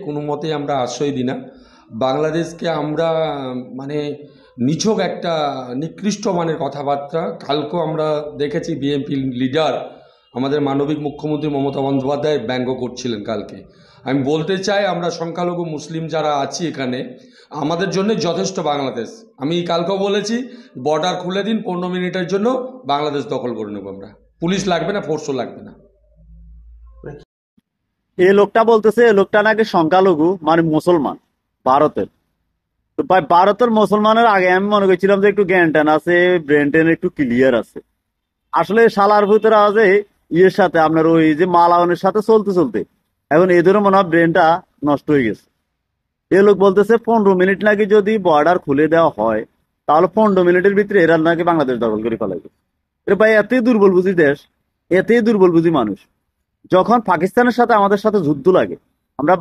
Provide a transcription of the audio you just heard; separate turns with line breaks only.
কোনো মতে আমরা আশ্রয় দিই না। বাংলাদেশকে আমরা মানে নিছক একটা নিকৃষ্ট মানের কথাবার্তা, কালকেও আমরা দেখেছি বিএনপি লিডার আমাদের মানবিক মুখ্যমন্ত্রী মমতা বন্দ্যোপাধ্যায় ব্যঙ্গ করছিলেন কালকে। আমি বলতে চাই, আমরা সংখ্যালঘু মুসলিম যারা আছি এখানে, আমাদের জন্য যথেষ্ট বাংলাদেশ। আমি কালকেও বলেছি, বর্ডার খুলে দিন, 15 মিনিটের জন্য বাংলাদেশ দখল করে নেব আমরা। পুলিশ লাগবে না, ফোর্সও লাগবে না।
এই লোকটা বলতেছে এই লোকটা নাকি সংখ্যালঘু মানে মুসলমান ভারতের। তো ভাই ভারতের মুসলমানের আগে আমি মনে করছিলাম যে একটু জ্ঞান ট্যান আছে, ব্রেন ট্যান একটু ক্লিয়ার আছে। আসলে শালার ভিতরে আছে ইয়ের সাথে আপনার ওই যে মালায়নের সাথে চলতে চলতে এখন এদেরও মনে হয় ব্রেনটা নষ্ট হয়ে গেছে। এ লোক বলতেছে 15 মিনিট নাকি যদি বর্ডার খুলে দেওয়া হয় তাহলে 15 মিনিটের ভিতরে এরা নাকি বাংলাদেশ দখল করে ফেলাইবে। এর ভাই এতই দুর্বল বুঝি দেশ, এতই দুর্বল বুঝি মানুষ। যখন পাকিস্তানের সাথে আমাদের সাথে যুদ্ধ লাগে আমরা